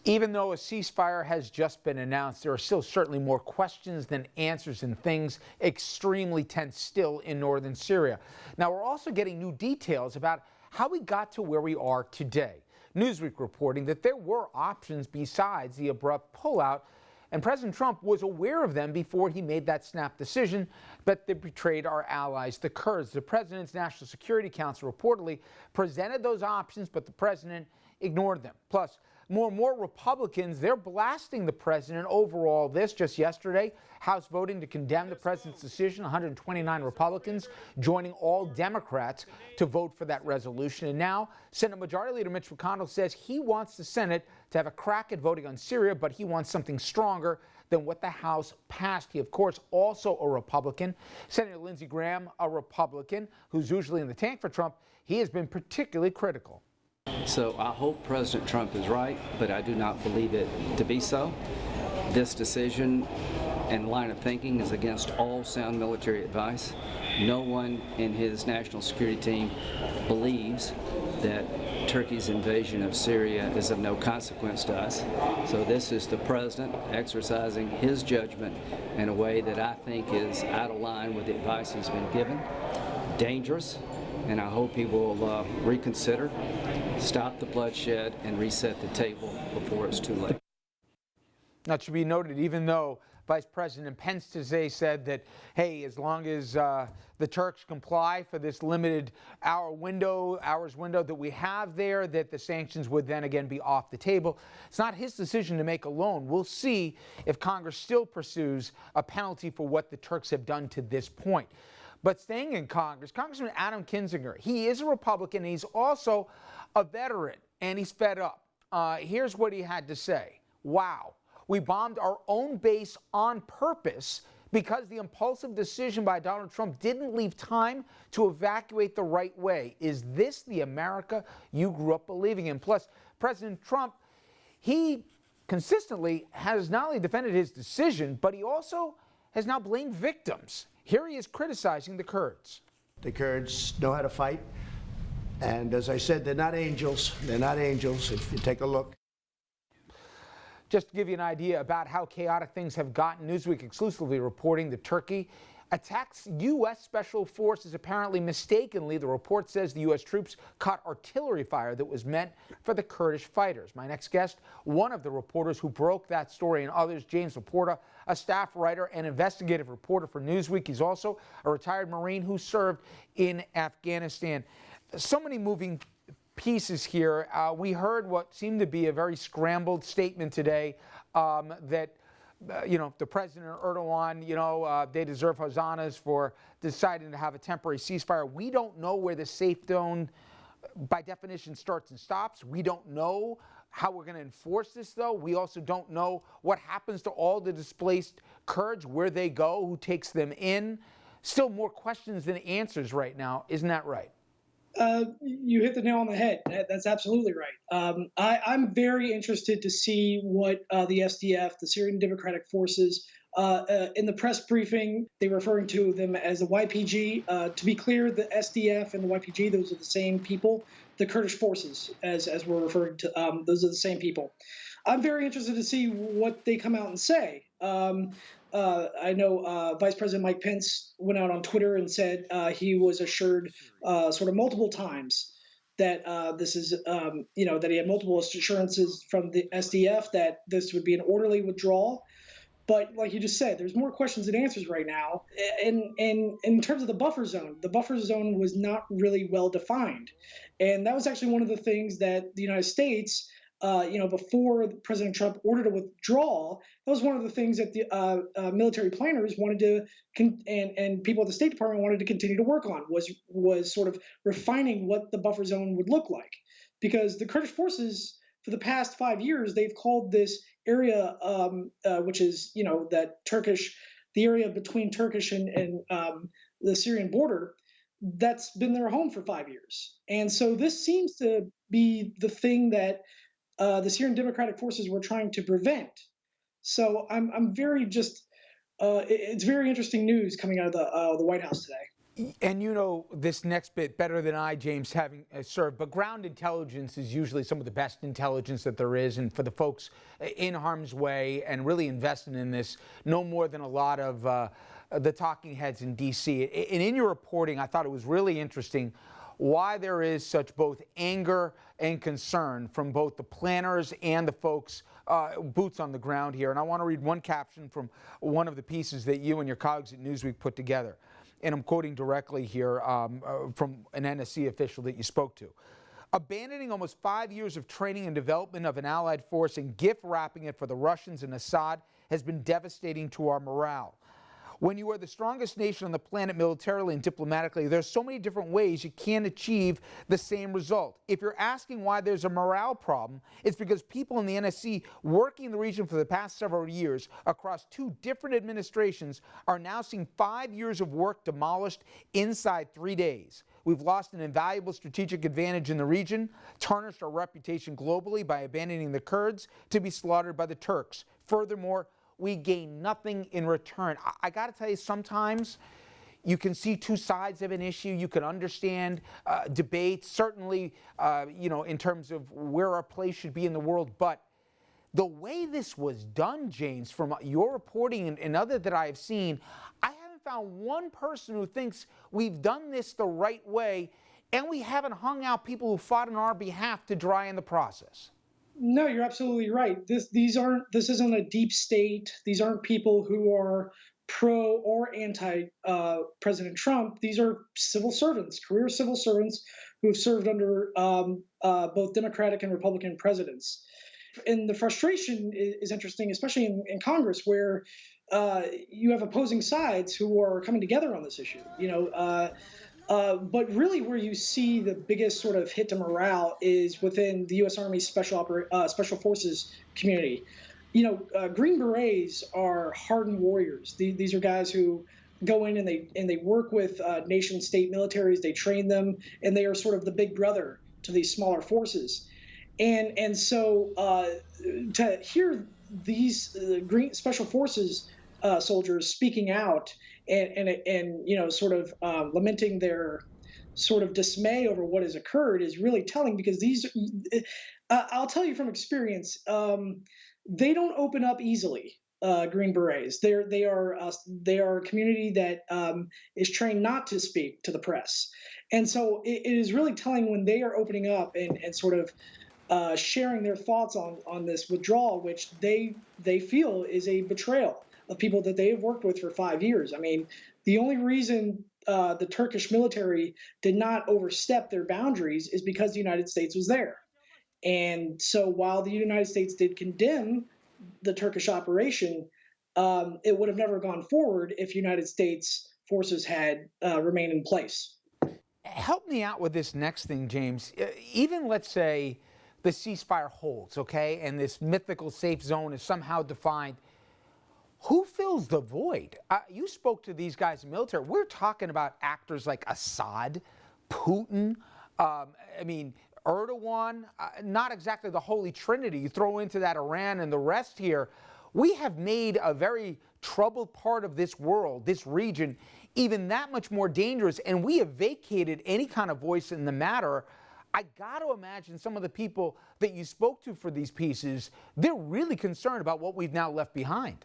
Even though a ceasefire has just been announced, there are still certainly more questions than answers, and things extremely tense still in northern Syria. Now, we're also getting new details about how we got to where we are today. Newsweek reporting that there were options besides the abrupt pullout, and President Trump was aware of them before he made that snap decision, but they betrayed our allies, the Kurds. The president's National Security Council reportedly presented those options, but the president ignored them. Plus, more Republicans, they're blasting the president over all this. Just yesterday, House voting to condemn the president's decision, 129 Republicans joining all Democrats to vote for that resolution. And now, Senate Majority Leader Mitch McConnell says he wants the Senate to have a crack at voting on Syria, but he wants something stronger than what the House passed. He, of course, also a Republican. Senator Lindsey Graham, a Republican, who's usually in the tank for Trump, he has been particularly critical. So I hope President Trump is right, but I do not believe it to be so. This decision and line of thinking is against all sound military advice. No one in his national security team believes that Turkey's invasion of Syria is of no consequence to us. So this is the president exercising his judgment in a way that I think is out of line with the advice he's been given. Dangerous. And I hope he will reconsider, stop the bloodshed, and reset the table before it's too late. That should be noted, even though Vice President Pence today said that, hey, as long as the Turks comply for this limited hours window that we have there, that the sanctions would then again be off the table. It's not his decision to make alone. We'll see if Congress still pursues a penalty for what the Turks have done to this point. But staying in Congress, Congressman Adam Kinzinger, he is a Republican. He's also a veteran, and he's fed up. Here's what he had to say. Wow, we bombed our own base on purpose because the impulsive decision by Donald Trump didn't leave time to evacuate the right way. Is this the America you grew up believing in? Plus, President Trump, he consistently has not only defended his decision, but he also has now blamed victims. Here he is criticizing the Kurds. The Kurds know how to fight. And as I said, they're not angels. They're not angels, if you take a look. Just to give you an idea about how chaotic things have gotten, Newsweek exclusively reporting that Turkey attacks U.S. Special Forces apparently mistakenly. The report says the U.S. troops caught artillery fire that was meant for the Kurdish fighters. My next guest, one of the reporters who broke that story, and others, James Laporta, a staff writer and investigative reporter for Newsweek. He's also a retired Marine who served in Afghanistan. So many moving pieces here. We heard what seemed to be a very scrambled statement today that the president Erdogan, they deserve hosannas for deciding to have a temporary ceasefire. We don't know where the safe zone, by definition, starts and stops. We don't know how we're going to enforce this, though. We also don't know what happens to all the displaced Kurds, where they go, who takes them in. Still more questions than answers right now. Isn't that right? You hit the nail on the head. That's absolutely right. I'm very interested to see what the SDF, the Syrian Democratic Forces, in the press briefing, they're referring to them as the YPG. To be clear, the SDF and the YPG, those are the same people. The Kurdish forces, as we're referring to, those are the same people. I'm very interested to see what they come out and say. I know Vice President Mike Pence went out on Twitter and said he was assured sort of multiple times that this is, that he had multiple assurances from the SDF that this would be an orderly withdrawal. But like you just said, there's more questions than answers right now. And in terms of the buffer zone was not really well defined. And that was actually one of the things that the United States, before President Trump ordered a withdrawal, that was one of the things that the military planners wanted to, and people at the State Department wanted to continue to work on, was sort of refining what the buffer zone would look like. Because the Kurdish forces, for the past 5 years, they've called this area, which is, the area between Turkish and the Syrian border, that's been their home for 5 years. And so this seems to be the thing that the Syrian Democratic Forces were trying to prevent. So I'm very it's very interesting news coming out of the White House today. And you know this next bit better than I, James, having served, but ground intelligence is usually some of the best intelligence that there is. And for the folks in harm's way and really invested in this, no more than a lot of the talking heads in D.C. And in your reporting, I thought it was really interesting why there is such both anger and concern from both the planners and the folks boots on the ground here. And I want to read one caption from one of the pieces that you and your colleagues at Newsweek put together. And I'm quoting directly here from an NSC official that you spoke to. Abandoning almost 5 years of training and development of an allied force and gift wrapping it for the Russians and Assad has been devastating to our morale. When you are the strongest nation on the planet militarily and diplomatically, there's so many different ways you can achieve the same result. If you're asking why there's a morale problem, it's because people in the NSC working in the region for the past several years across 2 different administrations are now seeing 5 years of work demolished inside 3 days. We've lost an invaluable strategic advantage in the region, tarnished our reputation globally by abandoning the Kurds to be slaughtered by the Turks. Furthermore, we gain nothing in return. I got to tell you, sometimes you can see 2 sides of an issue. You can understand debates, certainly, in terms of where our place should be in the world. But the way this was done, James, from your reporting and other that I have seen, I haven't found one person who thinks we've done this the right way, and we haven't hung out people who fought on our behalf to dry in the process. No, you're absolutely right. This isn't a deep state. These aren't people who are pro or anti President Trump. These are civil servants, career civil servants who have served under both Democratic and Republican presidents. And the frustration is interesting, especially in Congress, where you have opposing sides who are coming together on this issue. But really where you see the biggest sort of hit to morale is within the U.S. Army Special Forces community. Green Berets are hardened warriors. These are guys who go in and they work with nation-state militaries. They train them, and they are sort of the big brother to these smaller forces. And so to hear these Green Special Forces soldiers speaking out and sort of lamenting their sort of dismay over what has occurred is really telling, because I'll tell you from experience, they don't open up easily. Green Berets, they are a community that is trained not to speak to the press, and so it is really telling when they are opening up and sort of sharing their thoughts on this withdrawal, which they feel is a betrayal of people that they have worked with for 5 years. I mean, the only reason the Turkish military did not overstep their boundaries is because the United States was there. And so while the United States did condemn the Turkish operation, it would have never gone forward if United States forces had remained in place. Help me out with this next thing, James. Even let's say the ceasefire holds, okay, and this mythical safe zone is somehow defined. Who fills the void? You spoke to these guys in the military. We're talking about actors like Assad, Putin, Erdogan, not exactly the Holy Trinity. You throw into that Iran and the rest here. We have made a very troubled part of this world, this region, even that much more dangerous, and we have vacated any kind of voice in the matter. I got to imagine some of the people that you spoke to for these pieces, they're really concerned about what we've now left behind.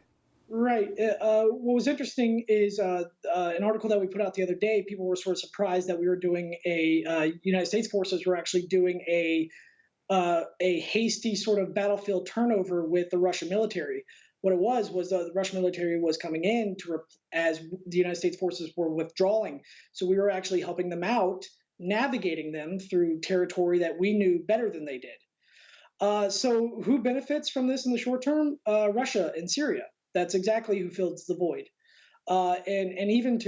Right. What was interesting is an article that we put out the other day. People were sort of surprised that we were doing United States forces were actually doing a hasty sort of battlefield turnover with the Russian military. What it was the Russian military was coming in as the United States forces were withdrawing. So we were actually helping them out, navigating them through territory that we knew better than they did. So who benefits from this in the short term? Russia and Syria. That's exactly who fills the void. And even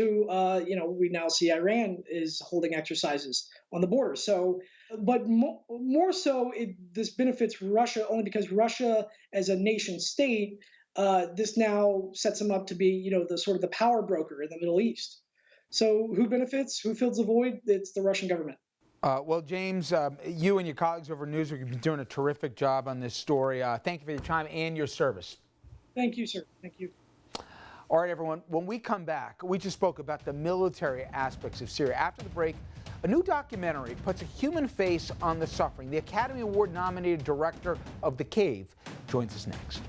we now see Iran is holding exercises on the border. So, but more so, this benefits Russia only because Russia, as a nation state, this now sets them up to be, the sort of the power broker in the Middle East. So, who benefits? Who fills the void? It's the Russian government. Well, James, you and your colleagues over at Newsweek have been doing a terrific job on this story. Thank you for your time and your service. Thank you, sir. Thank you. All right, everyone, when we come back, we just spoke about the military aspects of Syria. After the break, a new documentary puts a human face on the suffering. The Academy Award nominated director of The Cave joins us next.